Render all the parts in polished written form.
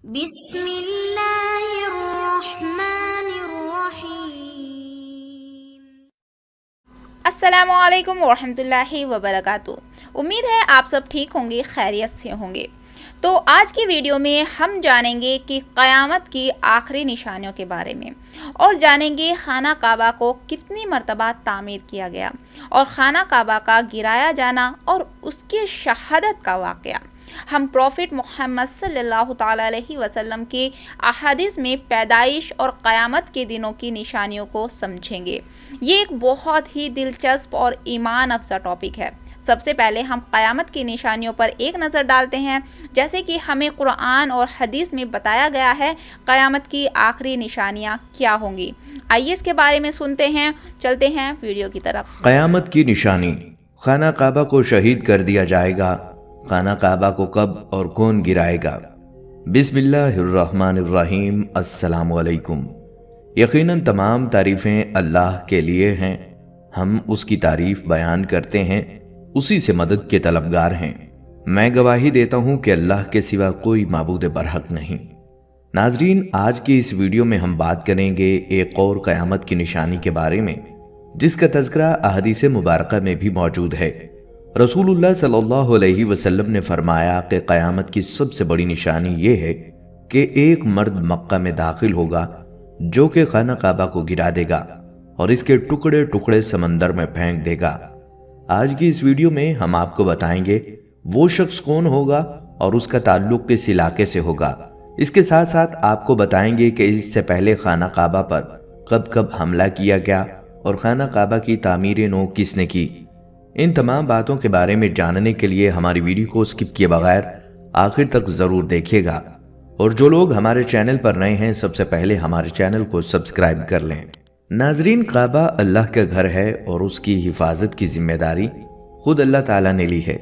بسم اللہ الرحمن الرحیم۔ السلام علیکم ورحمۃ اللہ وبرکاتہ۔ امید ہے آپ سب ٹھیک ہوں گے، خیریت سے ہوں گے۔ تو آج کی ویڈیو میں ہم جانیں گے کہ قیامت کی آخری نشانیوں کے بارے میں، اور جانیں گے خانہ کعبہ کو کتنی مرتبہ تعمیر کیا گیا، اور خانہ کعبہ کا گرایا جانا اور اس کی شہادت کا واقعہ۔ ہم پروفٹ محمد صلی اللہ تعالیٰ علیہ وسلم کی احادیث میں پیدائش اور قیامت کے دنوں کی نشانیوں کو سمجھیں گے۔ یہ ایک بہت ہی دلچسپ اور ایمان افزا ٹاپک ہے۔ سب سے پہلے ہم قیامت کی نشانیوں پر ایک نظر ڈالتے ہیں۔ جیسے کہ ہمیں قرآن اور حدیث میں بتایا گیا ہے قیامت کی آخری نشانیاں کیا ہوں گی۔ آئیے اس کے بارے میں سنتے ہیں، چلتے ہیں ویڈیو کی طرف۔ قیامت کی نشانی، خانہ کعبہ کو شہید کر دیا جائے گا۔ خانہ کعبہ کو کب اور کون گرائے گا؟ بسم اللہ الرحمن الرحیم۔ السلام علیکم۔ یقیناً تمام تعریفیں اللہ کے لیے ہیں، ہم اس کی تعریف بیان کرتے ہیں، اسی سے مدد کے طلبگار ہیں۔ میں گواہی دیتا ہوں کہ اللہ کے سوا کوئی معبود برحق نہیں۔ ناظرین، آج کی اس ویڈیو میں ہم بات کریں گے ایک اور قیامت کی نشانی کے بارے میں، جس کا تذکرہ احادیث مبارکہ میں بھی موجود ہے۔ رسول اللہ صلی اللہ علیہ وسلم نے فرمایا کہ قیامت کی سب سے بڑی نشانی یہ ہے کہ ایک مرد مکہ میں داخل ہوگا جو کہ خانہ کعبہ کو گرا دے گا اور اس کے ٹکڑے ٹکڑے سمندر میں پھینک دے گا۔ آج کی اس ویڈیو میں ہم آپ کو بتائیں گے وہ شخص کون ہوگا اور اس کا تعلق کس علاقے سے ہوگا۔ اس کے ساتھ ساتھ آپ کو بتائیں گے کہ اس سے پہلے خانہ کعبہ پر کب کب حملہ کیا گیا اور خانہ کعبہ کی تعمیر نو کس نے کی۔ ان تمام باتوں کے بارے میں جاننے کے لیے ہماری ویڈیو کو سکپ کیے بغیر آخر تک ضرور دیکھیے گا، اور جو لوگ ہمارے چینل پر نئے ہیں سب سے پہلے ہمارے چینل کو سبسکرائب کر لیں۔ ناظرین، کعبہ اللہ کا گھر ہے اور اس کی حفاظت کی ذمہ داری خود اللہ تعالیٰ نے لی ہے،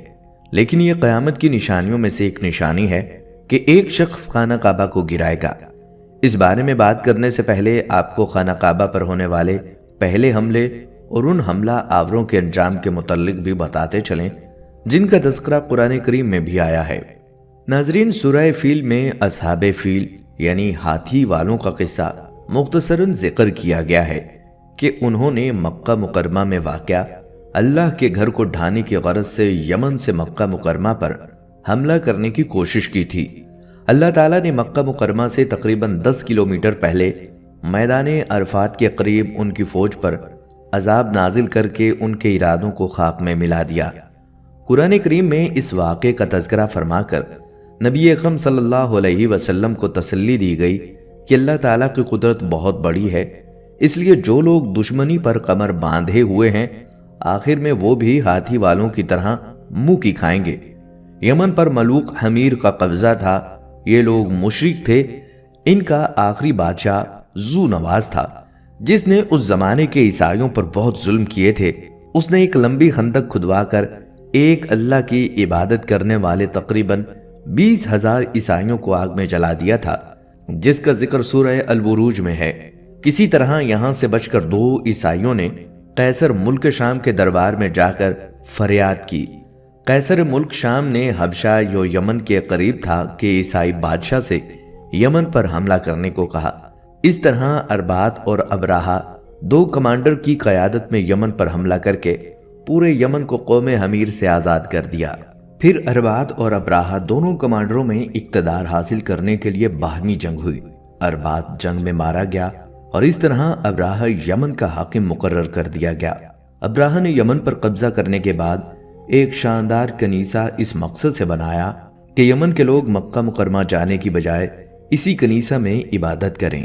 لیکن یہ قیامت کی نشانیوں میں سے ایک نشانی ہے کہ ایک شخص خانہ کعبہ کو گرائے گا۔ اس بارے میں بات کرنے سے پہلے آپ کو خانہ کعبہ پر ہونے والے پہلے حملے اور ان حملہ آوروں کے انجام کے متعلق بھی بتاتے چلیں جن کا تذکرہ قرآن کریم میں بھی آیا ہے۔ ناظرین، سورہ فیل میں اصحاب فیل یعنی ہاتھی والوں کا قصہ مختصراً ذکر کیا گیا ہے کہ انہوں نے مکہ مکرمہ میں واقع اللہ کے گھر کو ڈھانے کی غرض سے یمن سے مکہ مکرمہ پر حملہ کرنے کی کوشش کی تھی۔ اللہ تعالیٰ نے مکہ مکرمہ سے تقریباً 10 کلومیٹر پہلے میدان عرفات کے قریب ان کی فوج پر عذاب نازل کر کے ان کے ارادوں کو خاک میں ملا دیا۔ قرآن کریم میں اس واقعے کا تذکرہ فرما کر نبی اکرم صلی اللہ علیہ وسلم کو تسلی دی گئی کہ اللہ تعالیٰ کی قدرت بہت بڑی ہے، اس لیے جو لوگ دشمنی پر کمر باندھے ہوئے ہیں آخر میں وہ بھی ہاتھی والوں کی طرح منہ کی کھائیں گے۔ یمن پر ملوک حمیر کا قبضہ تھا، یہ لوگ مشرک تھے۔ ان کا آخری بادشاہ ذو نواز تھا جس نے اس زمانے کے عیسائیوں پر بہت ظلم کیے تھے۔ اس نے ایک لمبی خندق کھدوا کر ایک اللہ کی عبادت کرنے والے تقریباً 20,000 عیسائیوں کو آگ میں جلا دیا تھا، جس کا ذکر سورہ البروج میں ہے۔ کسی طرح یہاں سے بچ کر 2 عیسائیوں نے قیصر ملک شام کے دربار میں جا کر فریاد کی۔ قیصر ملک شام نے حبشہ جو یمن کے قریب تھا کہ عیسائی بادشاہ سے یمن پر حملہ کرنے کو کہا۔ اس طرح اربات اور ابراہا 2 کمانڈر کی قیادت میں یمن پر حملہ کر کے پورے یمن کو قوم حمیر سے آزاد کر دیا۔ پھر اربات اور ابراہا دونوں کمانڈروں میں اقتدار حاصل کرنے کے لیے باہمی جنگ ہوئی۔ اربات جنگ میں مارا گیا اور اس طرح ابراہا یمن کا حاکم مقرر کر دیا گیا۔ ابراہا نے یمن پر قبضہ کرنے کے بعد ایک شاندار کنیسہ اس مقصد سے بنایا کہ یمن کے لوگ مکہ مکرمہ جانے کی بجائے اسی کنیسہ میں عبادت کریں۔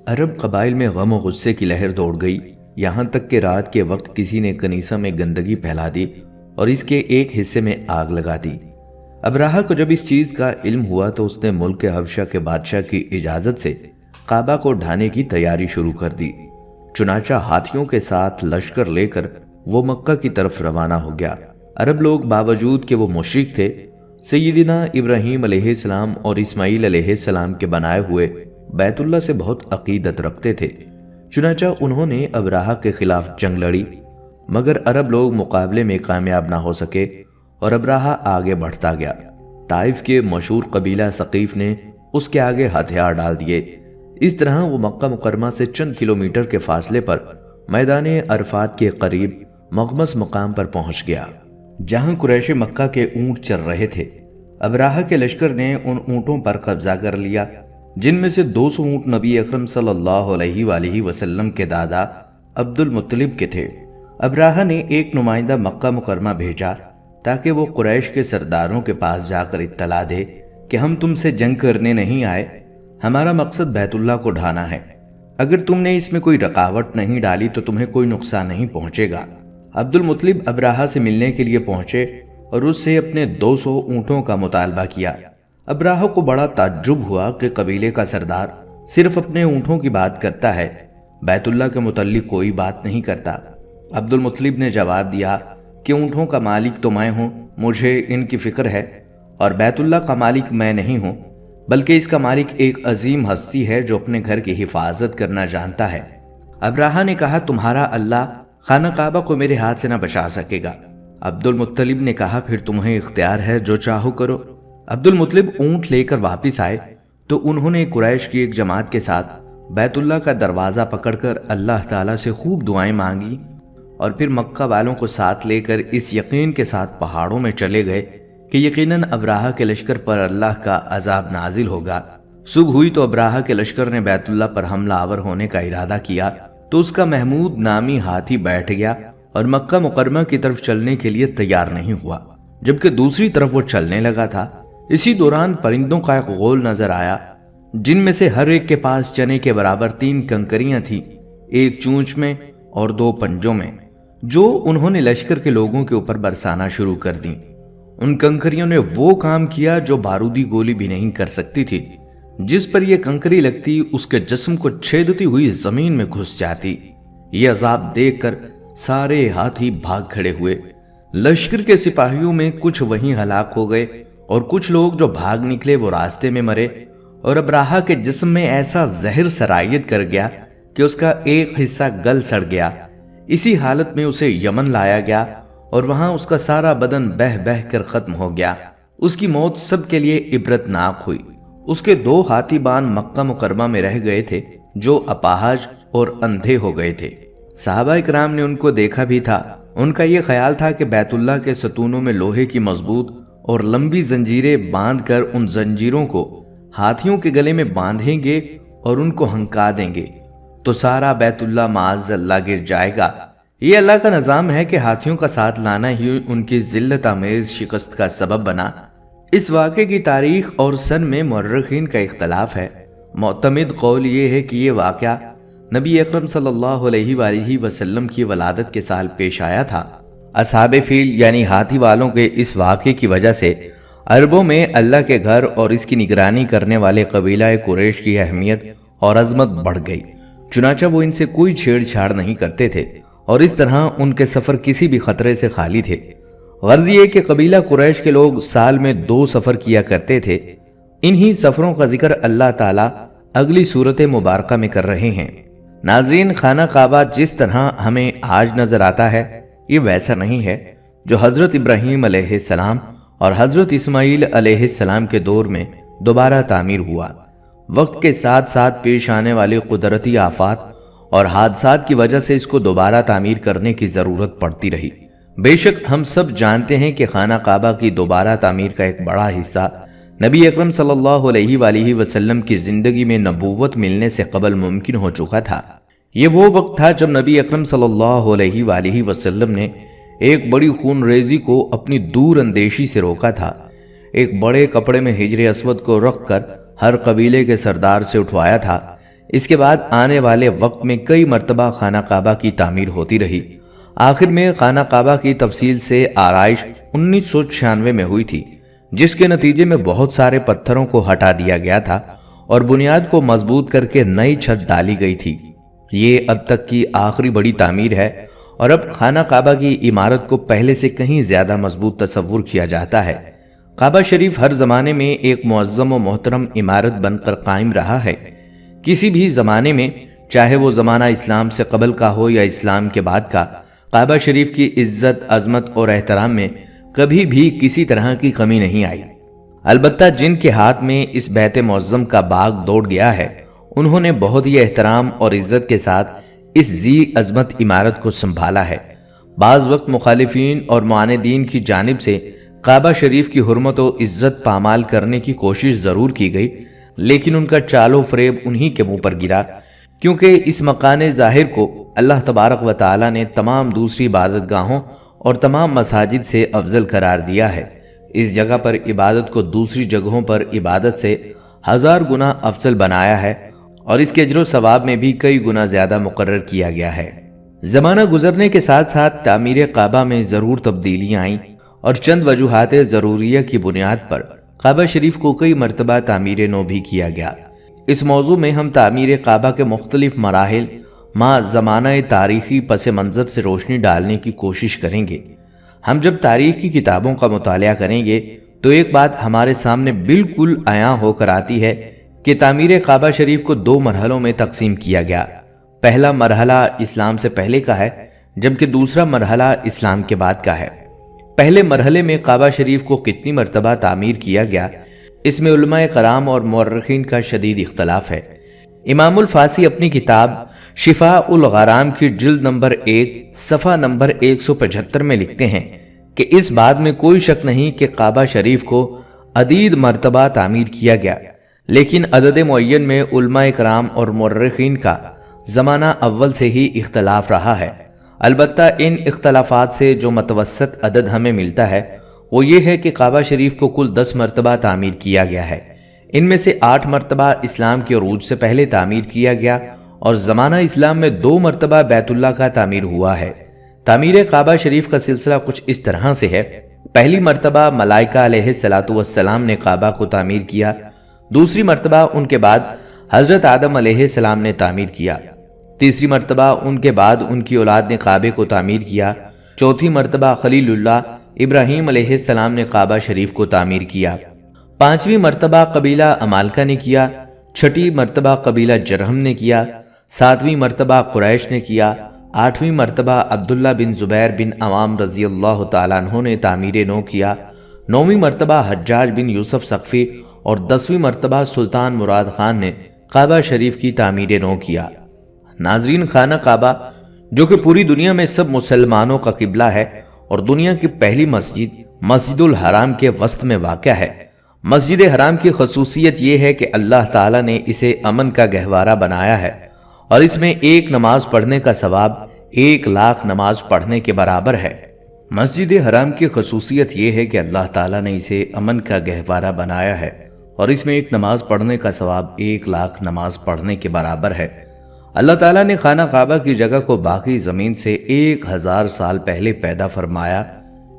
عرب قبائل میں غم و غصے کی لہر دوڑ گئی، یہاں تک کہ رات کے وقت کسی نے کنیسہ میں گندگی پھیلا دی اور اس کے ایک حصے میں آگ لگا دی۔ ابراہا کو جب اس چیز کا علم ہوا تو اس نے ملک حبشہ کے بادشاہ کی اجازت سے کعبہ کو ڈھانے کی تیاری شروع کر دی۔ چنانچہ ہاتھیوں کے ساتھ لشکر لے کر وہ مکہ کی طرف روانہ ہو گیا۔ عرب لوگ باوجود کہ وہ مشرک تھے، سیدنا ابراہیم علیہ السلام اور اسماعیل علیہ السلام کے بنائے ہوئے بیت اللہ سے بہت عقیدت رکھتے تھے، چنانچہ انہوں نے ابراہا کے خلاف جنگ لڑی، مگر عرب لوگ مقابلے میں کامیاب نہ ہو سکے اور ابراہا آگے بڑھتا گیا۔ طائف کے مشہور قبیلہ ثقیف نے اس کے آگے ہتھیار ڈال دیے۔ اس طرح وہ مکہ مکرمہ سے چند کلومیٹر کے فاصلے پر میدان عرفات کے قریب مغمس مقام پر پہنچ گیا، جہاں قریش مکہ کے اونٹ چر رہے تھے۔ ابراہہ کے لشکر نے ان اونٹوں پر قبضہ کر لیا، جن میں سے 200 اونٹ نبی اکرم صلی اللہ علیہ وآلہ وسلم کے دادا عبد المطلب کے تھے۔ ابراہہ نے ایک نمائندہ مکہ مکرمہ بھیجا تاکہ وہ قریش کے سرداروں کے پاس جا کر اطلاع دے کہ ہم تم سے جنگ کرنے نہیں آئے، ہمارا مقصد بیت اللہ کو ڈھانا ہے۔ اگر تم نے اس میں کوئی رکاوٹ نہیں ڈالی تو تمہیں کوئی نقصان نہیں پہنچے گا۔ عبد المطلب ابراہہ سے ملنے کے لیے پہنچے اور اس سے اپنے 200 اونٹوں کا مطالبہ کیا۔ ابراہہ کو بڑا تعجب ہوا کہ قبیلے کا سردار صرف اپنے اونٹوں کی بات کرتا ہے، بیت اللہ کے متعلق کوئی بات نہیں کرتا۔ عبد المطلب نے جواب دیا کہ اونٹوں کا مالک تو میں ہوں، مجھے ان کی فکر ہے، اور بیت اللہ کا مالک میں نہیں ہوں بلکہ اس کا مالک ایک عظیم ہستی ہے جو اپنے گھر کی حفاظت کرنا جانتا ہے۔ ابراہہ نے کہا تمہارا اللہ خانہ کعبہ کو میرے ہاتھ سے نہ بچا سکے گا۔ عبد المطلب نے کہا پھر تمہیں اختیار ہے، جو چاہو کرو۔ عبد المطلب اونٹ لے کر واپس آئے تو انہوں نے قریش کی ایک جماعت کے ساتھ بیت اللہ کا دروازہ پکڑ کر اللہ تعالیٰ سے خوب دعائیں مانگی، اور پھر مکہ والوں کو ساتھ لے کر اس یقین کے ساتھ پہاڑوں میں چلے گئے کہ یقیناً ابراہہ کے لشکر پر اللہ کا عذاب نازل ہوگا۔ صبح ہوئی تو ابراہہ کے لشکر نے بیت اللہ پر حملہ آور ہونے کا ارادہ کیا تو اس کا محمود نامی ہاتھی بیٹھ گیا اور مکہ مکرمہ کی طرف چلنے کے لیے تیار نہیں ہوا، جبکہ دوسری طرف وہ چلنے لگا تھا۔ اسی دوران پرندوں کا ایک غول نظر آیا، جن میں سے ہر ایک کے پاس چنے کے برابر 3 کنکریاں تھیں، ایک چونچ میں اور 2 پنجوں میں، جو انہوں نے لشکر کے لوگوں کے اوپر برسانا شروع کر دیں۔ ان کنکریوں نے وہ کام کیا جو بارودی گولی بھی نہیں کر سکتی تھی۔ جس پر یہ کنکری لگتی اس کے جسم کو چھیدتی ہوئی زمین میں گھس جاتی۔ یہ عذاب دیکھ کر سارے ہاتھی بھاگ کھڑے ہوئے۔ لشکر کے سپاہیوں میں کچھ وہیں ہلاک ہو گئے اور کچھ لوگ جو بھاگ نکلے وہ راستے میں مرے، اور ابراہہ کے جسم میں ایسا زہر سرایت کر گیا کہ اس کا ایک حصہ گل سڑ گیا۔ اسی حالت میں اسے یمن لایا گیا اور وہاں اس کا سارا بدن بہہ بہہ کر ختم ہو گیا۔ اس کی موت سب کے لیے عبرتناک ہوئی۔ اس کے 2 ہاتھی بان مکہ مکرمہ میں رہ گئے تھے جو اپاہج اور اندھے ہو گئے تھے۔ صحابہ اکرام نے ان کو دیکھا بھی تھا۔ ان کا یہ خیال تھا کہ بیت اللہ کے ستونوں میں لوہے کی مضبوط اور لمبی زنجیریں باندھ کر ان زنجیروں کو ہاتھیوں کے گلے میں باندھیں گے اور ان کو ہنکا دیں گے تو سارا بیت اللہ معاذ اللہ گر جائے گا۔ یہ اللہ کا نظام ہے کہ ہاتھیوں کا ساتھ لانا ہی ان کی ذلت آمیز شکست کا سبب بنا۔ اس واقعے کی تاریخ اور سن میں مورخین کا اختلاف ہے۔ معتمد قول یہ ہے کہ یہ واقعہ نبی اکرم صلی اللہ علیہ وآلہ وسلم کی ولادت کے سال پیش آیا تھا۔ اصحاب فیل یعنی ہاتھی والوں کے اس واقعے کی وجہ سے عربوں میں اللہ کے گھر اور اس کی نگرانی کرنے والے قبیلہ قریش کی اہمیت اور عظمت بڑھ گئی، چنانچہ وہ ان سے کوئی چھیڑ چھاڑ نہیں کرتے تھے اور اس طرح ان کے سفر کسی بھی خطرے سے خالی تھے۔ غرض یہ کہ قبیلہ قریش کے لوگ سال میں 2 سفر کیا کرتے تھے۔ انہی سفروں کا ذکر اللہ تعالیٰ اگلی صورت مبارکہ میں کر رہے ہیں۔ ناظرین، خانہ کعبہ جس طرح ہمیں آج نظر آتا ہے یہ ویسا نہیں ہے جو حضرت ابراہیم علیہ السلام اور حضرت اسماعیل علیہ السلام کے دور میں دوبارہ تعمیر ہوا۔ وقت کے ساتھ ساتھ پیش آنے والے قدرتی آفات اور حادثات کی وجہ سے اس کو دوبارہ تعمیر کرنے کی ضرورت پڑتی رہی۔ بے شک ہم سب جانتے ہیں کہ خانہ کعبہ کی دوبارہ تعمیر کا ایک بڑا حصہ نبی اکرم صلی اللہ علیہ وآلہ وسلم کی زندگی میں نبوت ملنے سے قبل ممکن ہو چکا تھا۔ یہ وہ وقت تھا جب نبی اکرم صلی اللہ علیہ وآلہ وسلم نے ایک بڑی خون ریزی کو اپنی دور اندیشی سے روکا تھا۔ ایک بڑے کپڑے میں حجر اسود کو رکھ کر ہر قبیلے کے سردار سے اٹھوایا تھا۔ اس کے بعد آنے والے وقت میں کئی مرتبہ خانہ کعبہ کی تعمیر ہوتی رہی۔ آخر میں خانہ کعبہ کی تفصیل سے آرائش 1996 میں ہوئی تھی، جس کے نتیجے میں بہت سارے پتھروں کو ہٹا دیا گیا تھا اور بنیاد کو مضبوط کر کے نئی چھت ڈالی گئی تھی۔ یہ اب تک کی آخری بڑی تعمیر ہے اور اب خانہ کعبہ کی عمارت کو پہلے سے کہیں زیادہ مضبوط تصور کیا جاتا ہے۔ کعبہ شریف ہر زمانے میں ایک معظم و محترم عمارت بن کر قائم رہا ہے۔ کسی بھی زمانے میں، چاہے وہ زمانہ اسلام سے قبل کا ہو یا اسلام کے بعد کا، کعبہ شریف کی عزت، عظمت اور احترام میں کبھی بھی کسی طرح کی کمی نہیں آئی۔ البتہ جن کے ہاتھ میں اس بیت معظم کا باغ دوڑ گیا ہے انہوں نے بہت ہی احترام اور عزت کے ساتھ اس ذی عظمت عمارت کو سنبھالا ہے۔ بعض وقت مخالفین اور معاندین کی جانب سے کعبہ شریف کی حرمت و عزت پامال کرنے کی کوشش ضرور کی گئی، لیکن ان کا چال و فریب انہی کے منہ پر گرا، کیونکہ اس مکان ظاہر کو اللہ تبارک و تعالی نے تمام دوسری عبادت گاہوں اور تمام مساجد سے افضل قرار دیا ہے۔ اس جگہ پر عبادت کو دوسری جگہوں پر عبادت سے 1000 گنا افضل بنایا ہے اور اس کے اجر و ثواب میں بھی کئی گنا زیادہ مقرر کیا گیا ہے۔ زمانہ گزرنے کے ساتھ ساتھ تعمیر کعبہ میں ضرور تبدیلیاں آئیں اور چند وجوہات ضروریہ کی بنیاد پر کعبہ شریف کو کئی مرتبہ تعمیر نو بھی کیا گیا۔ اس موضوع میں ہم تعمیر کعبہ کے مختلف مراحل مع زمانہ تاریخی پس منظر سے روشنی ڈالنے کی کوشش کریں گے۔ ہم جب تاریخ کی کتابوں کا مطالعہ کریں گے تو ایک بات ہمارے سامنے بالکل عیاں ہو کر آتی ہے کہ تعمیر کعبہ شریف کو 2 مرحلوں میں تقسیم کیا گیا۔ پہلا مرحلہ اسلام سے پہلے کا ہے، جبکہ دوسرا مرحلہ اسلام کے بعد کا ہے۔ پہلے مرحلے میں کعبہ شریف کو کتنی مرتبہ تعمیر کیا گیا، اس میں علماء کرام اور مورخین کا شدید اختلاف ہے۔ امام الفاسی اپنی کتاب شفاء الغرام کی جلد نمبر 1 صفحہ نمبر 175 میں لکھتے ہیں کہ اس بات میں کوئی شک نہیں کہ کعبہ شریف کو عدید مرتبہ تعمیر کیا گیا، لیکن عدد معین میں علماء کرام اور مورخین کا زمانہ اول سے ہی اختلاف رہا ہے۔ البتہ ان اختلافات سے جو متوسط عدد ہمیں ملتا ہے وہ یہ ہے کہ کعبہ شریف کو کل 10 مرتبہ تعمیر کیا گیا ہے۔ ان میں سے 8 مرتبہ اسلام کے عروج سے پہلے تعمیر کیا گیا اور زمانہ اسلام میں 2 مرتبہ بیت اللہ کا تعمیر ہوا ہے۔ تعمیر کعبہ شریف کا سلسلہ کچھ اس طرح سے ہے۔ پہلی مرتبہ ملائکہ علیہ السلام نے کعبہ کو تعمیر کیا، دوسری مرتبہ ان کے بعد حضرت آدم علیہ السلام نے تعمیر کیا، تیسری مرتبہ ان کے بعد ان کی اولاد نے کعبے کو تعمیر کیا، چوتھی مرتبہ خلیل اللہ ابراہیم علیہ السلام نے کعبہ شریف کو تعمیر کیا، پانچویں مرتبہ قبیلہ عمالقہ نے کیا، چھٹی مرتبہ قبیلہ جرہم نے کیا، ساتویں مرتبہ قریش نے کیا، آٹھویں مرتبہ عبداللہ بن زبیر بن عوام رضی اللہ تعالیٰ عنہ نے تعمیر نو کیا، نویں مرتبہ حجاج بن یوسف ثقفی اور 10ویں مرتبہ سلطان مراد خان نے کعبہ شریف کی تعمیر نو کیا۔ ناظرین، خانہ کعبہ جو کہ پوری دنیا میں سب مسلمانوں کا قبلہ ہے اور دنیا کی پہلی مسجد مسجد الحرام کے وسط میں واقع ہے۔ مسجد حرام کی خصوصیت یہ ہے کہ اللہ تعالیٰ نے اسے امن کا گہوارہ بنایا ہے اور اس میں ایک نماز پڑھنے کا ثواب 1,00,000 نماز پڑھنے کے برابر ہے۔ مسجد حرام کی خصوصیت یہ ہے کہ اللہ تعالیٰ نے اسے امن کا گہوارہ بنایا ہے اور اس میں ایک نماز پڑھنے کا ثواب 1,00,000 نماز پڑھنے کے برابر ہے۔ اللہ تعالیٰ نے خانہ کعبہ کی جگہ کو باقی زمین سے 1000 سال پہلے پیدا فرمایا۔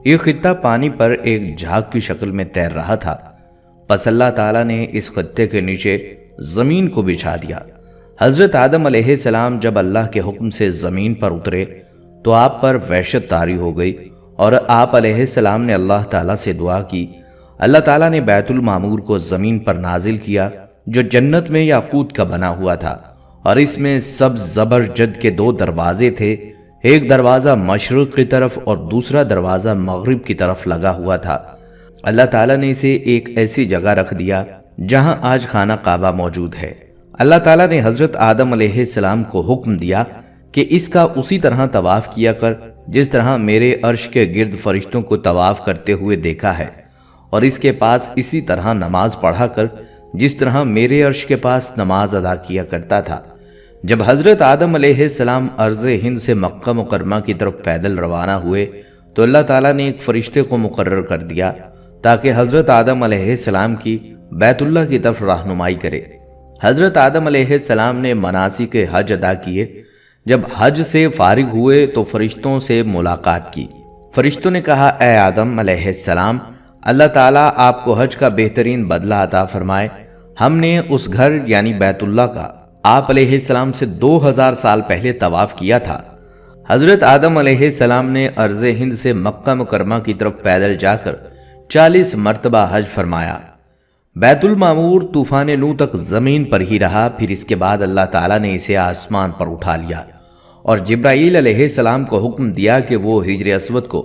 یہ خطہ پانی پر ایک جھاگ کی شکل میں تیر رہا تھا، پس اللہ تعالیٰ نے اس خطے کے نیچے زمین کو بچھا دیا۔ حضرت آدم علیہ السلام جب اللہ کے حکم سے زمین پر اترے تو آپ پر وحشت طاری ہو گئی اور آپ علیہ السلام نے اللہ تعالیٰ سے دعا کی۔ اللہ تعالیٰ نے بیت المعمور کو زمین پر نازل کیا جو جنت میں یاقوت کا بنا ہوا تھا اور اس میں سبز زبرجد کے 2 دروازے تھے، ایک دروازہ مشرق کی طرف اور دوسرا دروازہ مغرب کی طرف لگا ہوا تھا۔ اللہ تعالیٰ نے اسے ایک ایسی جگہ رکھ دیا جہاں آج خانہ کعبہ موجود ہے۔ اللہ تعالیٰ نے حضرت آدم علیہ السلام کو حکم دیا کہ اس کا اسی طرح طواف کیا کر جس طرح میرے عرش کے گرد فرشتوں کو طواف کرتے ہوئے دیکھا ہے، اور اس کے پاس اسی طرح نماز پڑھا کر جس طرح میرے عرش کے پاس نماز ادا کیا کرتا تھا۔ جب حضرت آدم علیہ السلام ارض ہند سے مکہ مکرمہ کی طرف پیدل روانہ ہوئے تو اللہ تعالیٰ نے ایک فرشتے کو مقرر کر دیا تاکہ حضرت آدم علیہ السلام کی بیت اللہ کی طرف رہنمائی کرے۔ حضرت آدم علیہ السلام نے مناسک حج ادا کیے۔ جب حج سے فارغ ہوئے تو فرشتوں سے ملاقات کی۔ فرشتوں نے کہا، اے آدم علیہ السلام، اللہ تعالیٰ آپ کو حج کا بہترین بدلہ عطا فرمائے۔ ہم نے اس گھر یعنی بیت اللہ کا آپ علیہ السلام سے 2000 سال پہلے طواف کیا تھا۔ حضرت آدم علیہ السلام نے ارض ہند سے مکہ مکرمہ کی طرف پیدل جا کر 40 مرتبہ حج فرمایا۔ بیت المعمور طوفان نوح تک زمین پر ہی رہا، پھر اس کے بعد اللہ تعالیٰ نے اسے آسمان پر اٹھا لیا اور جبرائیل علیہ السلام کو حکم دیا کہ وہ حجر اسود کو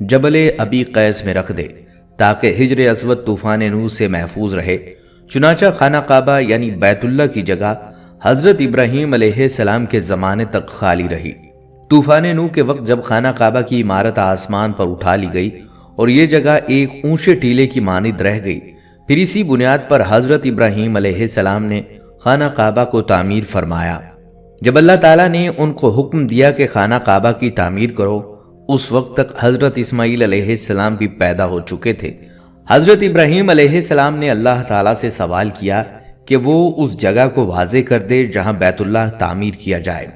جبل ابی قیس میں رکھ دے تاکہ ہجر اسود طوفان نوح سے محفوظ رہے۔ چنانچہ خانہ کعبہ یعنی بیت اللہ کی جگہ حضرت ابراہیم علیہ السلام کے زمانے تک خالی رہی۔ طوفان نوح کے وقت جب خانہ کعبہ کی عمارت آسمان پر اٹھا لی گئی اور یہ جگہ ایک اونچے ٹیلے کی مانند رہ گئی، پھر اسی بنیاد پر حضرت ابراہیم علیہ السلام نے خانہ کعبہ کو تعمیر فرمایا۔ جب اللہ تعالیٰ نے ان کو حکم دیا کہ خانہ کعبہ کی تعمیر کرو، اس وقت تک حضرت اسماعیل علیہ السلام بھی پیدا ہو چکے تھے۔ حضرت ابراہیم علیہ السلام نے اللہ تعالیٰ سے سوال کیا کہ وہ اس جگہ کو واضح کر دے جہاں بیت اللہ تعمیر کیا جائے۔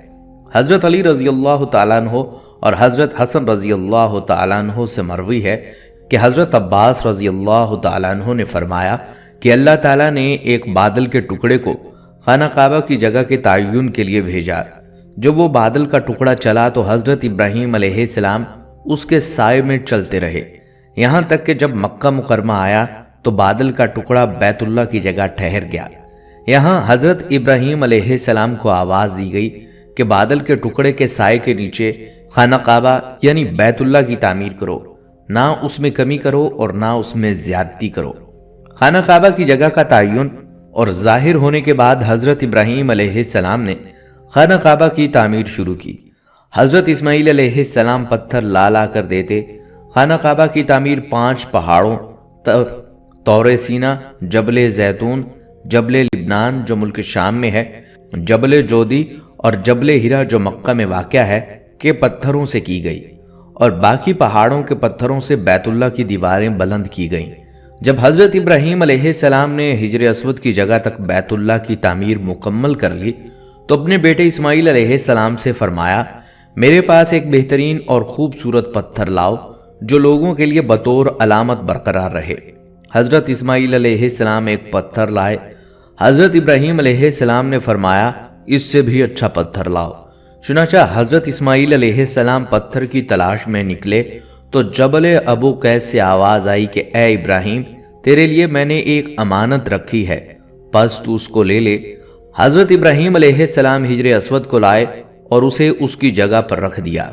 حضرت علی رضی اللہ تعالیٰ عنہ اور حضرت حسن رضی اللہ تعالیٰ عنہ سے مروی ہے کہ حضرت عباس رضی اللہ تعالیٰ عنہ نے فرمایا کہ اللہ تعالیٰ نے ایک بادل کے ٹکڑے کو خانہ کعبہ کی جگہ کے تعین کے لیے بھیجا۔ جب وہ بادل کا ٹکڑا چلا تو حضرت ابراہیم علیہ السلام اس کے سائے میں چلتے رہے، یہاں تک کہ جب مکہ مکرمہ آیا تو بادل کا ٹکڑا بیت اللہ کی جگہ ٹھہر گیا۔ یہاں حضرت ابراہیم علیہ السلام کو آواز دی گئی کہ بادل کے ٹکڑے کے سائے کے نیچے خانہ کعبہ یعنی بیت اللہ کی تعمیر کرو، نہ اس میں کمی کرو اور نہ اس میں زیادتی کرو۔ خانہ کعبہ کی جگہ کا تعین اور ظاہر ہونے کے بعد حضرت ابراہیم علیہ السلام نے خانہ کعبہ کی تعمیر شروع کی۔ حضرت اسماعیل علیہ السلام پتھر لا لا کر دیتے۔ خانہ کعبہ کی تعمیر 5 پہاڑوں طور سینا، جبل زیتون، جبل لبنان جو ملک شام میں ہے، جبل جودی اور جبل ہیرا جو مکہ میں واقع ہے کے پتھروں سے کی گئی، اور باقی پہاڑوں کے پتھروں سے بیت اللہ کی دیواریں بلند کی گئیں۔ جب حضرت ابراہیم علیہ السلام نے ہجر اسود کی جگہ تک بیت اللہ کی تعمیر مکمل کر لی تو اپنے بیٹے اسماعیل علیہ السلام سے فرمایا، میرے پاس ایک بہترین اور خوبصورت پتھر لاؤ جو لوگوں کے لیے بطور علامت برقرار رہے۔ حضرت اسماعیل علیہ السلام ایک پتھر لائے۔ حضرت ابراہیم علیہ السلام نے فرمایا، اس سے بھی اچھا پتھر لاؤ۔ چنانچہ حضرت اسماعیل علیہ السلام پتھر کی تلاش میں نکلے تو جبل ابو قیس سے آواز آئی کہ اے ابراہیم، تیرے لیے میں نے ایک امانت رکھی ہے، پس تو اس کو لے لے۔ حضرت ابراہیم علیہ السلام ہجر اسود کو لائے اور اسے اس کی جگہ پر رکھ دیا۔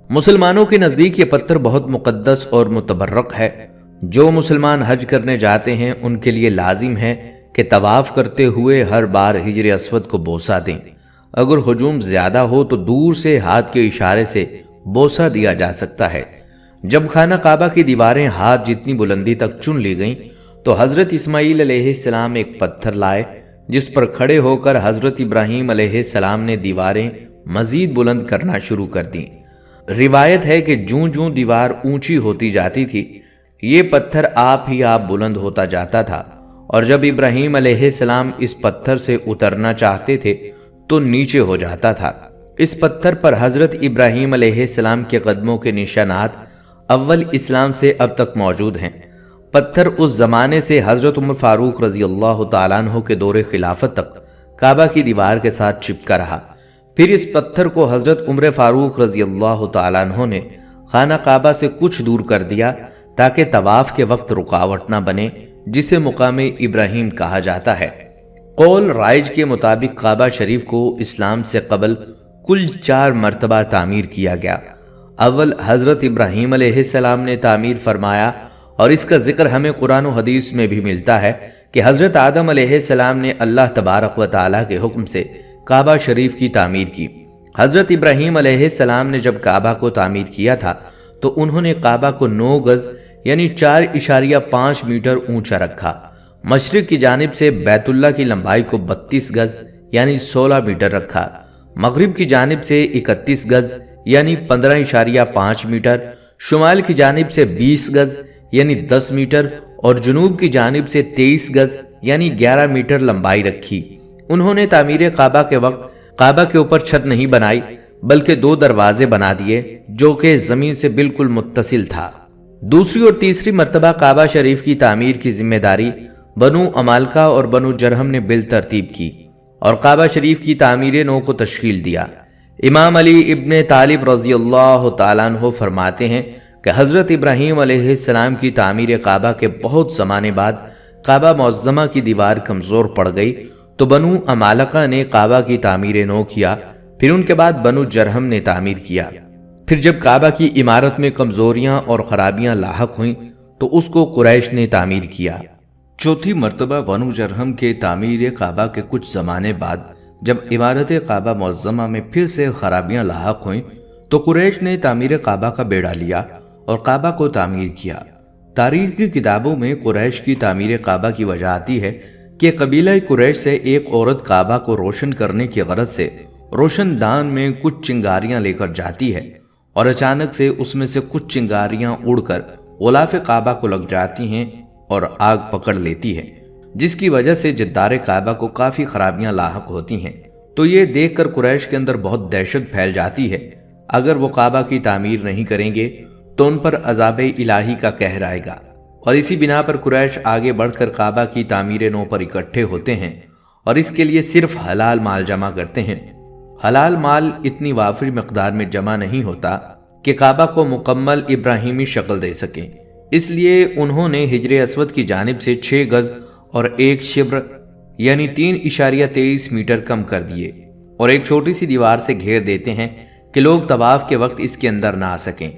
مسلمانوں کے نزدیک یہ پتھر بہت مقدس اور متبرک ہے۔ جو مسلمان حج کرنے جاتے ہیں ان کے لیے لازم ہے کہ طواف کرتے ہوئے ہر بار ہجر اسود کو بوسہ دیں۔ اگر ہجوم زیادہ ہو تو دور سے ہاتھ کے اشارے سے بوسہ دیا جا سکتا ہے۔ جب خانہ کعبہ کی دیواریں ہاتھ جتنی بلندی تک چن لی گئیں تو حضرت اسماعیل علیہ السلام ایک پتھر لائے جس پر کھڑے ہو کر حضرت ابراہیم علیہ السلام نے دیواریں مزید بلند کرنا شروع کر دیں۔ روایت ہے کہ جوں جوں دیوار اونچی ہوتی جاتی تھی یہ پتھر آپ ہی آپ بلند ہوتا جاتا تھا، اور جب ابراہیم علیہ السلام اس پتھر سے اترنا چاہتے تھے تو نیچے ہو جاتا تھا۔ اس پتھر پر حضرت ابراہیم علیہ السلام کے قدموں کے نشانات اول اسلام سے اب تک موجود ہیں۔ پتھر اس زمانے سے حضرت عمر فاروق رضی اللہ تعالیٰ عنہ کے دور خلافت تک کعبہ کی دیوار کے ساتھ چپکا رہا۔ پھر اس پتھر کو حضرت عمر فاروق رضی اللہ تعالیٰ عنہ نے خانہ کعبہ سے کچھ دور کر دیا تاکہ طواف کے وقت رکاوٹ نہ بنے، جسے مقام ابراہیم کہا جاتا ہے۔ قول رائج کے مطابق کعبہ شریف کو اسلام سے قبل کل 4 مرتبہ تعمیر کیا گیا۔ اول حضرت ابراہیم علیہ السلام نے تعمیر فرمایا، اور اس کا ذکر ہمیں قرآن و حدیث میں بھی ملتا ہے کہ حضرت آدم علیہ السلام نے اللہ تبارک و تعالیٰ کے حکم سے کعبہ شریف کی تعمیر کی۔ حضرت ابراہیم علیہ السلام نے جب کعبہ کو تعمیر کیا تھا تو انہوں نے کعبہ کو 9 گز یعنی 4.5 میٹر اونچا رکھا۔ مشرق کی جانب سے بیت اللہ کی لمبائی کو 32 گز یعنی 16 میٹر رکھا، مغرب کی جانب سے 31 گز یعنی 15.5 میٹر، شمال کی جانب سے 20 گز یعنی 10 میٹر اور جنوب کی جانب سے 23 گز یعنی 11 میٹر لمبائی رکھی۔ انہوں نے تعمیر کعبہ کے وقت کعبہ کے اوپر چھت نہیں بنائی بلکہ 2 دروازے بنا دیے جو کہ زمین سے بالکل متصل تھا۔ دوسری اور تیسری مرتبہ کعبہ شریف کی تعمیر کی ذمہ داری بنو عمالقہ اور بنو جرہم نے بالترتیب کی اور کعبہ شریف کی تعمیر نو کو تشکیل دیا۔ امام علی ابن طالب رضی اللہ تعالیٰ عنہ فرماتے ہیں کہ حضرت ابراہیم علیہ السلام کی تعمیر کعبہ کے بہت زمانے بعد کعبہ معظمہ کی دیوار کمزور پڑ گئی تو بنو عمالقہ نے کعبہ کی تعمیر نو کیا، پھر ان کے بعد بنو جرہم نے تعمیر کیا۔ پھر جب کعبہ کی عمارت میں کمزوریاں اور خرابیاں لاحق ہوئیں تو اس کو قریش نے تعمیر کیا۔ چوتھی مرتبہ بنو جرہم کے تعمیر کعبہ کے کچھ زمانے بعد جب عمارت کعبہ معظمہ میں پھر سے خرابیاں لاحق ہوئیں تو قریش نے تعمیر کعبہ کا بیڑا لیا اور کعبہ کو تعمیر کیا۔ تاریخ کی کتابوں میں قریش کی تعمیر کعبہ کی وجہ آتی ہے کہ قبیلہ قریش سے ایک عورت کعبہ کو روشن کرنے کی غرض سے روشن دان میں کچھ چنگاریاں لے کر جاتی ہے اور اچانک سے اس میں سے کچھ چنگاریاں اڑ کر غلاف کعبہ کو لگ جاتی ہیں اور آگ پکڑ لیتی ہے، جس کی وجہ سے جدار کعبہ کو کافی خرابیاں لاحق ہوتی ہیں۔ تو یہ دیکھ کر قریش کے اندر بہت دہشت پھیل جاتی ہے، اگر وہ کعبہ کی تعمیر نہیں کریں گے تو ان پر عذاب الہی کا قہر آئے گا، اور اسی بنا پر قریش آگے بڑھ کر کعبہ کی تعمیر نو پر اکٹھے ہوتے ہیں اور اس کے لیے صرف حلال مال جمع کرتے ہیں۔ حلال مال اتنی وافر مقدار میں جمع نہیں ہوتا کہ کعبہ کو مکمل ابراہیمی شکل دے سکیں، اس لیے انہوں نے حجر اسود کی جانب سے 6 گز اور 1 شبر یعنی 3.23 میٹر کم کر دیے اور ایک چھوٹی سی دیوار سے گھیر دیتے ہیں کہ لوگ طواف کے وقت اس کے اندر نہ آ سکیں۔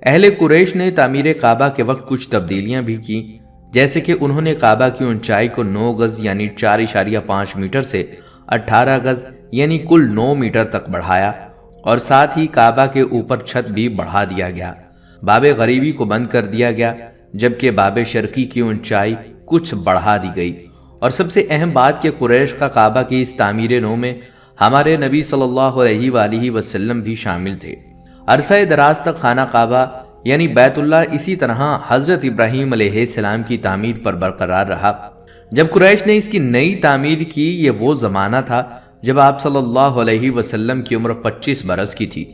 اہل قریش نے تعمیر کعبہ کے وقت کچھ تبدیلیاں بھی کی، جیسے کہ انہوں نے کعبہ کی اونچائی کو 9 گز یعنی 4.5 میٹر سے 18 گز یعنی کل 9 میٹر تک بڑھایا، اور ساتھ ہی کعبہ کے اوپر چھت بھی بڑھا دیا گیا۔ باب غریبی کو بند کر دیا گیا، جبکہ باب شرقی کی اونچائی کچھ بڑھا دی گئی۔ اور سب سے اہم بات کہ قریش کا کعبہ کی اس تعمیر نو میں ہمارے نبی صلی اللہ علیہ وآلہ وسلم بھی شامل تھے۔ عرصہ دراز تک خانہ کعبہ یعنی بیت اللہ اسی طرح حضرت ابراہیم علیہ السلام کی تعمیر پر برقرار رہا۔ جب قریش نے اس کی نئی تعمیر کی، یہ وہ زمانہ تھا جب آپ صلی اللہ علیہ وسلم کی عمر 25 برس کی تھی۔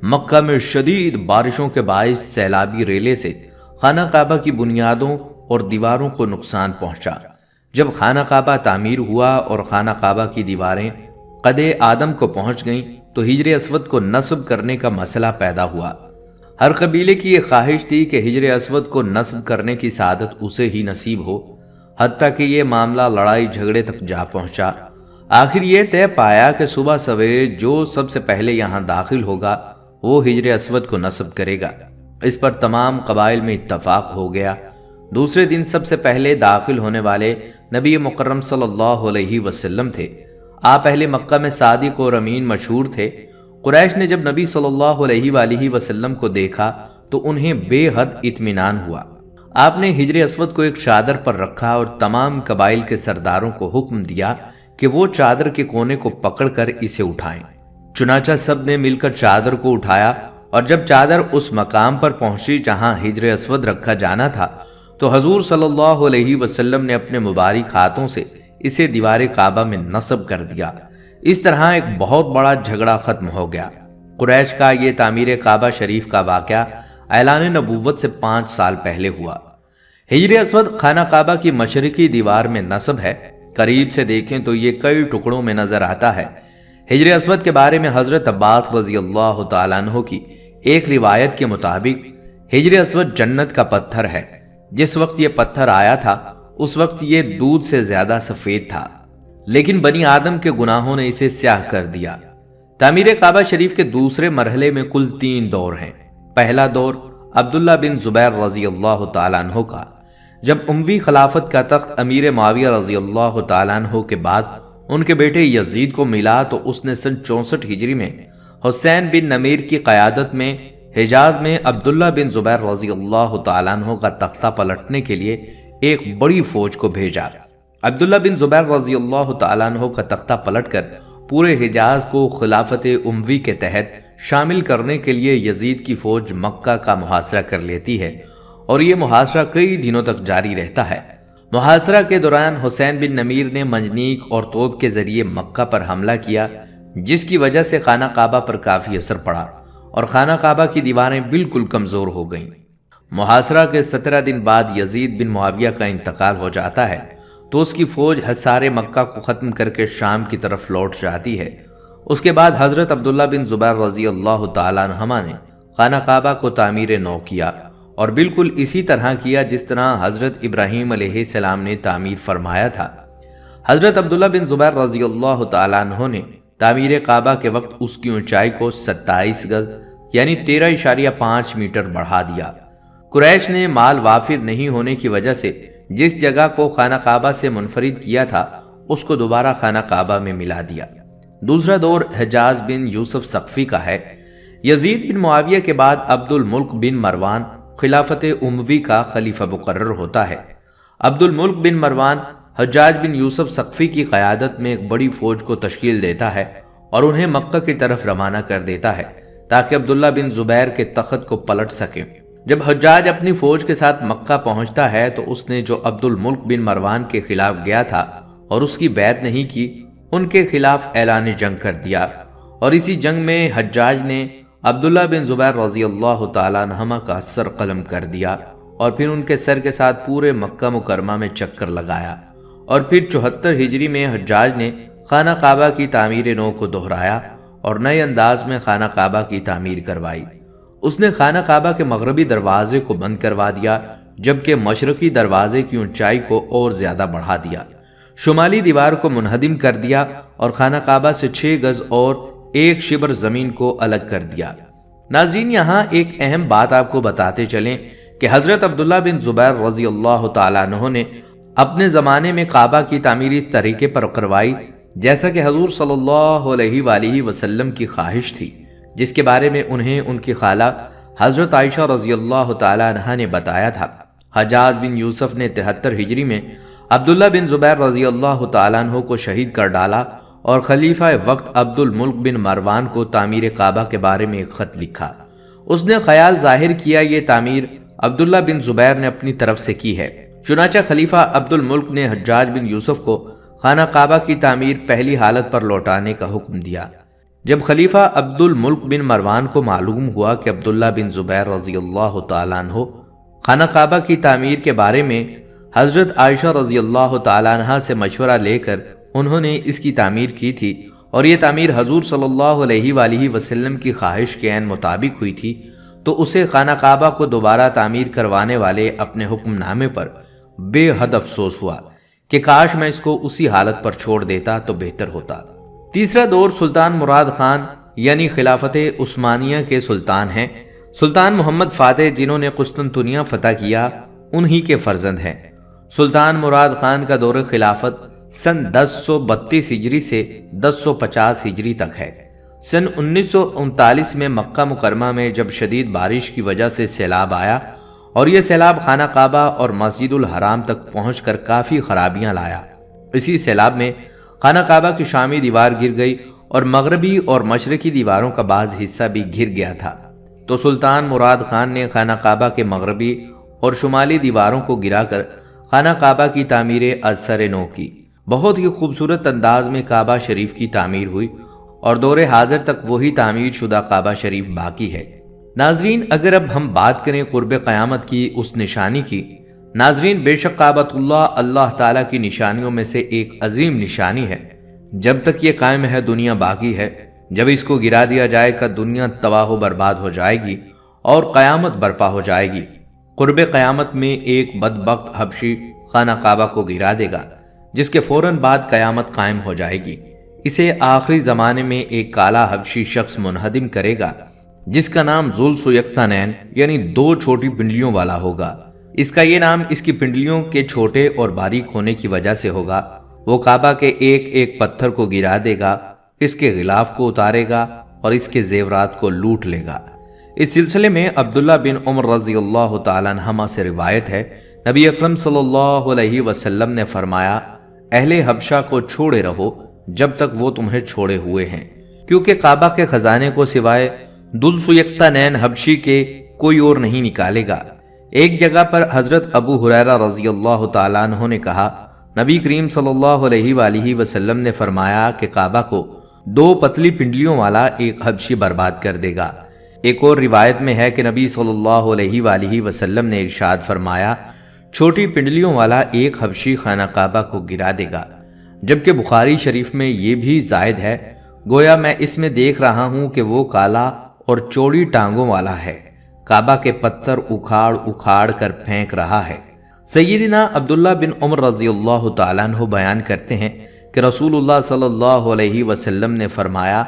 مکہ میں شدید بارشوں کے باعث سیلابی ریلے سے خانہ کعبہ کی بنیادوں اور دیواروں کو نقصان پہنچا۔ جب خانہ کعبہ تعمیر ہوا اور خانہ کعبہ کی دیواریں قد آدم کو پہنچ گئیں تو حجر اسود کو نصب کرنے کا مسئلہ پیدا ہوا۔ ہر قبیلے کی یہ خواہش تھی کہ حجر اسود کو نصب کرنے کی سعادت اسے ہی نصیب ہو، حتیٰ کہ یہ معاملہ لڑائی جھگڑے تک جا پہنچا۔ آخر یہ طے پایا کہ صبح سویرے جو سب سے پہلے یہاں داخل ہوگا وہ حجر اسود کو نصب کرے گا۔ اس پر تمام قبائل میں اتفاق ہو گیا۔ دوسرے دن سب سے پہلے داخل ہونے والے نبی مکرم صلی اللہ علیہ وسلم تھے۔ آپ اہل مکہ میں صادق اور امین مشہور تھے۔ قریش نے جب نبی صلی اللہ علیہ وآلہ وسلم کو دیکھا تو انہیں بے حد اطمینان ہوا۔ آپ نے حجر اسود کو ایک چادر پر رکھا اور تمام قبائل کے سرداروں کو حکم دیا کہ وہ چادر کے کونے کو پکڑ کر اسے اٹھائیں۔ چنانچہ سب نے مل کر چادر کو اٹھایا، اور جب چادر اس مقام پر پہنچی جہاں حجر اسود رکھا جانا تھا تو حضور صلی اللہ علیہ وسلم نے اپنے مبارک ہاتھوں سے اسے دیوار کعبہ میں نصب کر دیا۔ اس طرح ایک بہت بڑا جھگڑا ختم ہو گیا۔ قریش کا یہ تعمیر کعبہ شریف کا واقعہ اعلان نبوت سے 5 سال پہلے ہوا۔ حجر اسود خانہ کعبہ کی مشرقی دیوار میں نصب ہے۔ قریب سے دیکھیں تو یہ کئی ٹکڑوں میں نظر آتا ہے۔ حجر اسود کے بارے میں حضرت عباس رضی اللہ تعالیٰ عنہ کی ایک روایت کے مطابق حجر اسود جنت کا پتھر ہے۔ جس وقت یہ پتھر آیا تھا اس وقت یہ دودھ سے زیادہ سفید تھا، لیکن بنی آدم کے گناہوں نے اسے سیاہ کر دیا۔ تعمیر کعبہ شریف کے دوسرے مرحلے میں کل 3 دور ہیں۔ پہلا دور عبداللہ بن زبیر رضی اللہ تعالیٰ عنہ کا، جب اموی خلافت کا تخت امیر معاویہ رضی اللہ تعالیٰ عنہ کے بعد ان کے بیٹے یزید کو ملا تو اس نے سن 64 ہجری میں حسین بن نمیر کی قیادت میں حجاز میں عبداللہ بن زبیر رضی اللہ تعالیٰ عنہ کا تختہ پلٹنے کے لیے ایک بڑی فوج کو بھیجا۔ عبداللہ بن زبیر رضی اللہ تعالیٰ عنہ کا تختہ پلٹ کر پورے حجاز کو خلافت اموی کے تحت شامل کرنے کے لیے یزید کی فوج مکہ کا محاصرہ کر لیتی ہے، اور یہ محاصرہ کئی دنوں تک جاری رہتا ہے۔ محاصرہ کے دوران حسین بن نمیر نے منجنیق اور توپ کے ذریعے مکہ پر حملہ کیا، جس کی وجہ سے خانہ کعبہ پر کافی اثر پڑا اور خانہ کعبہ کی دیواریں بالکل کمزور ہو گئیں۔ محاصرہ کے 17 دن بعد یزید بن معاویہ کا انتقال ہو جاتا ہے تو اس کی فوج حصار مکہ کو ختم کر کے شام کی طرف لوٹ جاتی ہے۔ اس کے بعد حضرت عبداللہ بن زبیر رضی اللہ تعالیٰ عنہما نے خانہ کعبہ کو تعمیر نو کیا، اور بالکل اسی طرح کیا جس طرح حضرت ابراہیم علیہ السلام نے تعمیر فرمایا تھا۔ حضرت عبداللہ بن زبیر رضی اللہ تعالیٰ عنہ نے تعمیر کعبہ کے وقت اس کی اونچائی کو 27 گز یعنی 13.5 میٹر بڑھا دیا۔ قریش نے مال وافر نہیں ہونے کی وجہ سے جس جگہ کو خانہ کعبہ سے منفرد کیا تھا اس کو دوبارہ خانہ کعبہ میں ملا دیا۔ دوسرا دور حجاز بن یوسف ثقفی کا ہے۔ یزید بن معاویہ کے بعد عبد الملک بن مروان خلافت اموی کا خلیفہ مقرر ہوتا ہے۔ عبد الملک بن مروان حجاج بن یوسف ثقفی کی قیادت میں ایک بڑی فوج کو تشکیل دیتا ہے اور انہیں مکہ کی طرف روانہ کر دیتا ہے تاکہ عبداللہ بن زبیر کے تخت کو پلٹ سکے۔ جب حجاج اپنی فوج کے ساتھ مکہ پہنچتا ہے تو اس نے جو عبد الملک بن مروان کے خلاف گیا تھا اور اس کی بیعت نہیں کی، ان کے خلاف اعلان جنگ کر دیا، اور اسی جنگ میں حجاج نے عبداللہ بن زبیر رضی اللہ تعالیٰ عنہما کا سر قلم کر دیا اور پھر ان کے سر کے ساتھ پورے مکہ مکرمہ میں چکر لگایا، اور پھر 74 ہجری میں حجاج نے خانہ کعبہ کی تعمیر نو کو دہرایا اور نئے انداز میں خانہ کعبہ کی تعمیر کروائی۔ اس نے خانہ کعبہ کے مغربی دروازے کو بند کروا دیا جبکہ مشرقی دروازے کی اونچائی کو اور زیادہ بڑھا دیا، شمالی دیوار کو منہدم کر دیا اور خانہ کعبہ سے 6 گز اور 1 شبر زمین کو الگ کر دیا۔ ناظرین، یہاں ایک اہم بات آپ کو بتاتے چلیں کہ حضرت عبداللہ بن زبیر رضی اللہ تعالیٰ عنہ نے اپنے زمانے میں کعبہ کی تعمیری طریقے پر کروائی جیسا کہ حضور صلی اللہ علیہ وآلہ وسلم کی خواہش تھی، جس کے بارے میں انہیں ان کی خالہ حضرت عائشہ رضی اللہ تعالیٰ عنہا نے بتایا تھا۔ حجاز بن یوسف نے 73 ہجری میں عبداللہ بن زبیر رضی اللہ تعالیٰ عنہ کو شہید کر ڈالا اور خلیفہ وقت عبد الملک بن مروان کو تعمیر کعبہ کے بارے میں ایک خط لکھا۔ اس نے خیال ظاہر کیا یہ تعمیر عبداللہ بن زبیر نے اپنی طرف سے کی ہے، چنانچہ خلیفہ عبد الملک نے حجاج بن یوسف کو خانہ کعبہ کی تعمیر پہلی حالت پر لوٹانے کا حکم دیا۔ جب خلیفہ عبد الملک بن مروان کو معلوم ہوا کہ عبداللہ بن زبیر رضی اللہ تعالیٰ عنہ خانہ کعبہ کی تعمیر کے بارے میں حضرت عائشہ رضی اللہ تعالیٰ عنہ سے مشورہ لے کر انہوں نے اس کی تعمیر کی تھی اور یہ تعمیر حضور صلی اللہ علیہ وآلہ وسلم کی خواہش کے عین مطابق ہوئی تھی، تو اسے خانہ کعبہ کو دوبارہ تعمیر کروانے والے اپنے حکم نامے پر بے حد افسوس ہوا کہ کاش میں اس کو اسی حالت پر چھوڑ دیتا تو بہتر ہوتا۔ تیسرا دور سلطان مراد خان یعنی خلافت عثمانیہ کے سلطان ہیں۔ سلطان محمد فاتح جنہوں نے قسطنطنیہ فتح کیا انہی کے فرزند ہیں۔ سلطان مراد خان کا دور خلافت سن 1032 ہجری سے 1050 ہجری تک ہے۔ سن 1939 میں مکہ مکرمہ میں جب شدید بارش کی وجہ سے سیلاب آیا اور یہ سیلاب خانہ کعبہ اور مسجد الحرام تک پہنچ کر کافی خرابیاں لایا۔ اسی سیلاب میں خانہ کعبہ کی شامی دیوار گر گئی اور مغربی اور مشرقی دیواروں کا بعض حصہ بھی گر گیا تھا، تو سلطان مراد خان نے خانہ کعبہ کے مغربی اور شمالی دیواروں کو گرا کر خانہ کعبہ کی تعمیر از سر نو کی۔ بہت ہی خوبصورت انداز میں کعبہ شریف کی تعمیر ہوئی اور دور حاضر تک وہی تعمیر شدہ کعبہ شریف باقی ہے۔ ناظرین، اگر اب ہم بات کریں قرب قیامت کی اس نشانی کی، ناظرین بے شک کعبۃ اللہ اللہ تعالیٰ کی نشانیوں میں سے ایک عظیم نشانی ہے۔ جب تک یہ قائم ہے دنیا باقی ہے، جب اس کو گرا دیا جائے گا دنیا تباہ و برباد ہو جائے گی اور قیامت برپا ہو جائے گی۔ قرب قیامت میں ایک بدبخت حبشی خانہ کعبہ کو گرا دے گا جس کے فوراً بعد قیامت قائم ہو جائے گی۔ اسے آخری زمانے میں ایک کالا حبشی شخص منہدم کرے گا جس کا نام ذوالسیقطینین یعنی 2 چھوٹی پنڈلیوں والا ہوگا۔ اس کا یہ نام اس کی پنڈلیوں کے چھوٹے اور باریک ہونے کی وجہ سے ہوگا۔ وہ کعبہ کے ایک ایک پتھر کو گرا دے گا، اس کے غلاف کو اتارے گا اور اس کے زیورات کو لوٹ لے گا۔ اس سلسلے میں عبداللہ بن عمر رضی اللہ تعالیٰ عنہما سے روایت ہے، نبی اکرم صلی اللہ علیہ وسلم نے فرمایا، اہل حبشہ کو چھوڑے رہو جب تک وہ تمہیں چھوڑے ہوئے ہیں، کیونکہ کعبہ کے خزانے کو سوائے ذوالسیقطینین حبشی کے کوئی اور نہیں نکالے گا۔ ایک جگہ پر حضرت ابو ہریرہ رضی اللہ تعالیٰ عنہ نے کہا، نبی کریم صلی اللہ علیہ وآلہ وسلم نے فرمایا کہ کعبہ کو 2 پتلی پنڈلیوں والا ایک حبشی برباد کر دے گا۔ ایک اور روایت میں ہے کہ نبی صلی اللہ علیہ وآلہ وسلم نے ارشاد فرمایا، چھوٹی پنڈلیوں والا ایک حبشی خانہ کعبہ کو گرا دے گا، جبکہ بخاری شریف میں یہ بھی زائد ہے، گویا میں اس میں دیکھ رہا ہوں کہ وہ کالا اور چوڑی ٹانگوں والا ہے، کعبہ کے پتھر اکھاڑ اکھاڑ کر پھینک رہا ہے۔ سیدنا عبداللہ بن عمر رضی اللہ تعالیٰ عنہ بیان کرتے ہیں کہ رسول اللہ صلی اللہ علیہ وسلم نے فرمایا،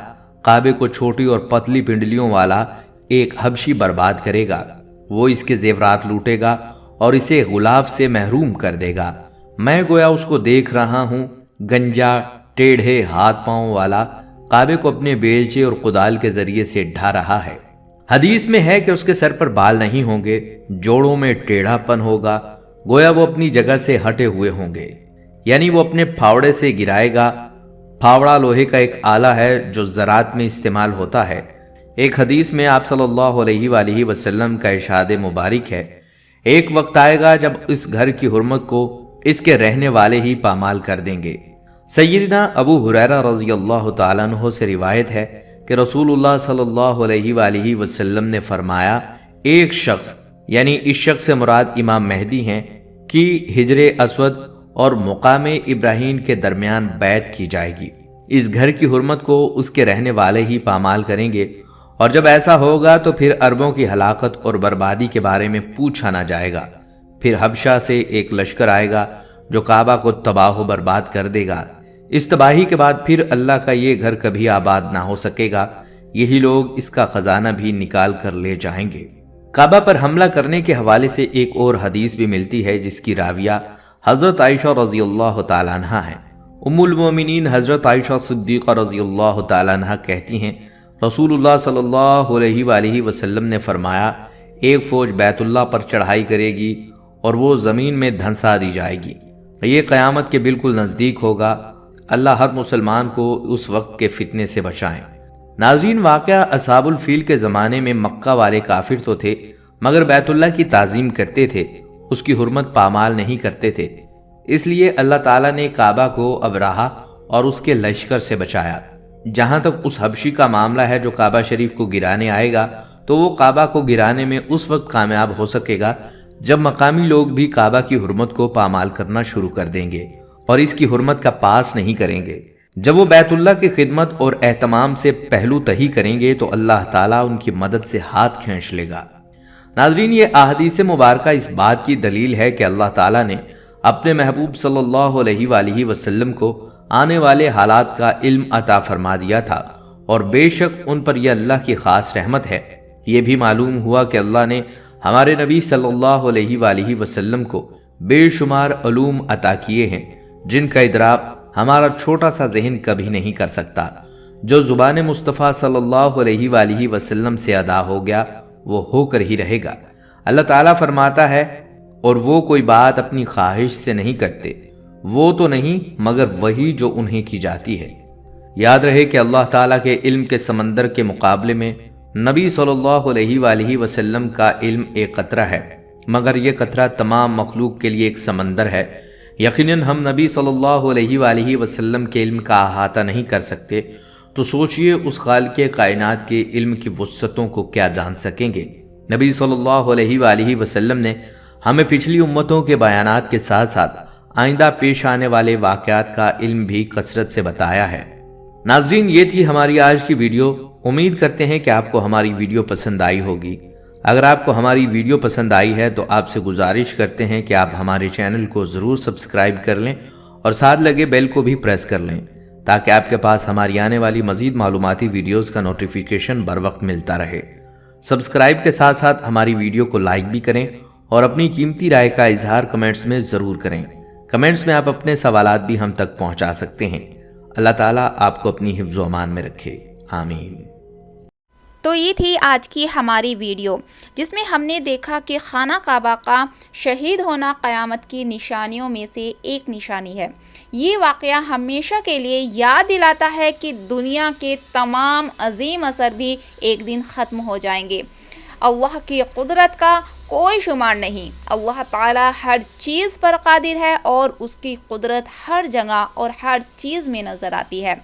کعبے کو چھوٹی اور پتلی پنڈلیوں والا ایک حبشی برباد کرے گا۔ وہ اس کے زیورات لوٹے گا اور اسے غلاف سے محروم کر دے گا۔ میں گویا اس کو دیکھ رہا ہوں، گنجا، ٹیڑھے ہاتھ پاؤں والا، کعبے کو اپنے بیلچے اور کدال کے ذریعے سے ڈھا رہا ہے۔ حدیث میں ہے کہ اس کے سر پر بال نہیں ہوں گے، جوڑوں میں ٹیڑھا پن ہوگا، گویا وہ اپنی جگہ سے ہٹے ہوئے ہوں گے، یعنی وہ اپنے پھاوڑے سے گرائے گا۔ پھاوڑا لوہے کا ایک آلہ ہے جو زراعت میں استعمال ہوتا ہے۔ ایک حدیث میں آپ صلی اللہ علیہ وآلہ وسلم کا ارشاد مبارک ہے، ایک وقت آئے گا جب اس گھر کی حرمت کو اس کے رہنے والے ہی پامال کر دیں گے۔ سیدنا ابو ہریرہ رضی اللہ تعالیٰ عنہ سے روایت ہے کہ رسول اللہ صلی اللہ علیہ وآلہ وسلم نے فرمایا، ایک شخص، یعنی اس شخص سے مراد امام مہدی ہیں، کی حجر اسود اور مقام ابراہیم کے درمیان بیعت کی جائے گی۔ اس گھر کی حرمت کو اس کے رہنے والے ہی پامال کریں گے، اور جب ایسا ہوگا تو پھر عربوں کی ہلاکت اور بربادی کے بارے میں پوچھا نہ جائے گا۔ پھر حبشہ سے ایک لشکر آئے گا جو کعبہ کو تباہ و برباد کر دے گا۔ اس تباہی کے بعد پھر اللہ کا یہ گھر کبھی آباد نہ ہو سکے گا، یہی لوگ اس کا خزانہ بھی نکال کر لے جائیں گے۔ کعبہ پر حملہ کرنے کے حوالے سے ایک اور حدیث بھی ملتی ہے جس کی راویہ حضرت عائشہ رضی اللہ تعالیٰ عنہ ہیں۔ ام المومنین حضرت عائشہ صدیقہ رضی اللہ تعالیٰ عنہ کہتی ہیں، رسول اللہ صلی اللہ علیہ وآلہ وسلم نے فرمایا، ایک فوج بیت اللہ پر چڑھائی کرے گی اور وہ زمین میں دھنسا دی جائے گی۔ یہ قیامت کے بالکل نزدیک ہوگا۔ اللہ ہر مسلمان کو اس وقت کے فتنے سے بچائیں۔ ناظرین، واقعہ اصحاب الفیل کے زمانے میں مکہ والے کافر تو تھے مگر بیت اللہ کی تعظیم کرتے تھے، اس کی حرمت پامال نہیں کرتے تھے۔ اس لیے اللہ تعالیٰ نے کعبہ کو ابراہہ اور اس کے لشکر سے بچایا۔ جہاں تک اس حبشی کا معاملہ ہے جو کعبہ شریف کو گرانے آئے گا، تو وہ کعبہ کو گرانے میں اس وقت کامیاب ہو سکے گا جب مقامی لوگ بھی کعبہ کی حرمت کو پامال کرنا شروع کر دیں گے اور اس کی حرمت کا پاس نہیں کریں گے۔ جب وہ بیت اللہ کی خدمت اور اہتمام سے پہلو تہی کریں گے تو اللہ تعالیٰ ان کی مدد سے ہاتھ کھینچ لے گا۔ ناظرین، یہ احادیث مبارکہ اس بات کی دلیل ہے کہ اللہ تعالیٰ نے اپنے محبوب صلی اللہ علیہ وآلہ وسلم کو آنے والے حالات کا علم عطا فرما دیا تھا، اور بے شک ان پر یہ اللہ کی خاص رحمت ہے۔ یہ بھی معلوم ہوا کہ اللہ نے ہمارے نبی صلی اللہ علیہ وآلہ وسلم کو بے شمار علوم عطا کیے ہیں جن کا ادراک ہمارا چھوٹا سا ذہن کبھی نہیں کر سکتا۔ جو زبان مصطفیٰ صلی اللہ علیہ وآلہ وسلم سے ادا ہو گیا وہ ہو کر ہی رہے گا۔ اللہ تعالیٰ فرماتا ہے، اور وہ کوئی بات اپنی خواہش سے نہیں کرتے، وہ تو نہیں مگر وہی جو انہیں کی جاتی ہے۔ یاد رہے کہ اللہ تعالیٰ کے علم کے سمندر کے مقابلے میں نبی صلی اللہ علیہ وآلہ وسلم کا علم ایک قطرہ ہے، مگر یہ قطرہ تمام مخلوق کے لیے ایک سمندر ہے۔ یقیناً ہم نبی صلی اللہ علیہ وآلہ وسلم کے علم کا احاطہ نہیں کر سکتے، تو سوچئے اس خالق کائنات کے علم کی وسعتوں کو کیا جان سکیں گے۔ نبی صلی اللہ علیہ وآلہ وسلم نے ہمیں پچھلی امتوں کے بیانات کے ساتھ ساتھ آئندہ پیش آنے والے واقعات کا علم بھی کثرت سے بتایا ہے۔ ناظرین، یہ تھی ہماری آج کی ویڈیو۔ امید کرتے ہیں کہ آپ کو ہماری ویڈیو پسند آئی ہوگی۔ اگر آپ کو ہماری ویڈیو پسند آئی ہے تو آپ سے گزارش کرتے ہیں کہ آپ ہمارے چینل کو ضرور سبسکرائب کر لیں اور ساتھ لگے بیل کو بھی پریس کر لیں تاکہ آپ کے پاس ہماری آنے والی مزید معلوماتی ویڈیوز کا نوٹیفیکیشن بر وقت ملتا رہے۔ سبسکرائب کے ساتھ ساتھ ہماری ویڈیو کو لائک بھی کریں اور اپنی قیمتی رائے کا اظہار کمنٹس میں ضرور کریں۔ کمنٹس میں آپ اپنے سوالات بھی ہم تک پہنچا سکتے ہیں۔ اللہ تعالیٰ آپ کو اپنی حفظ و امان میں رکھے، آمین۔ تو یہ تھی آج کی ہماری ویڈیو، جس میں ہم نے دیکھا کہ خانہ کعبہ کا شہید ہونا قیامت کی نشانیوں میں سے ایک نشانی ہے۔ یہ واقعہ ہمیشہ کے لیے یاد دلاتا ہے کہ دنیا کے تمام عظیم اثر بھی ایک دن ختم ہو جائیں گے۔ اللہ کی قدرت کا کوئی شمار نہیں۔ اللہ تعالیٰ ہر چیز پر قادر ہے اور اس کی قدرت ہر جگہ اور ہر چیز میں نظر آتی ہے۔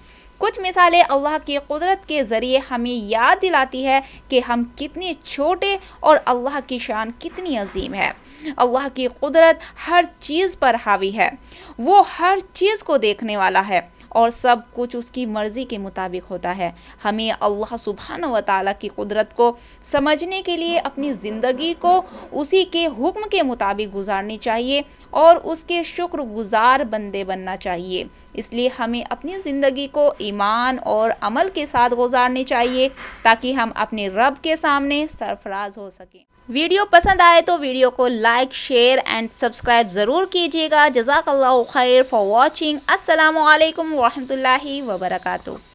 کچھ مثالیں اللہ کی قدرت کے ذریعے ہمیں یاد دلاتی ہے کہ ہم کتنے چھوٹے اور اللہ کی شان کتنی عظیم ہے۔ اللہ کی قدرت ہر چیز پر حاوی ہے، وہ ہر چیز کو دیکھنے والا ہے اور سب کچھ اس کی مرضی کے مطابق ہوتا ہے۔ ہمیں اللہ سبحانہ و تعالیٰ کی قدرت کو سمجھنے کے لیے اپنی زندگی کو اسی کے حکم کے مطابق گزارنی چاہیے اور اس کے شکر گزار بندے بننا چاہیے۔ اس لیے ہمیں اپنی زندگی کو ایمان اور عمل کے ساتھ گزارنی چاہیے تاکہ ہم اپنے رب کے سامنے سرفراز ہو سکیں۔ ویڈیو پسند آئے تو ویڈیو کو لائک شیئر اینڈ سبسکرائب ضرور کیجیے گا. جزاک اللہ خیر فار واچنگ. السلام علیکم ورحمۃ اللہ وبرکاتہ.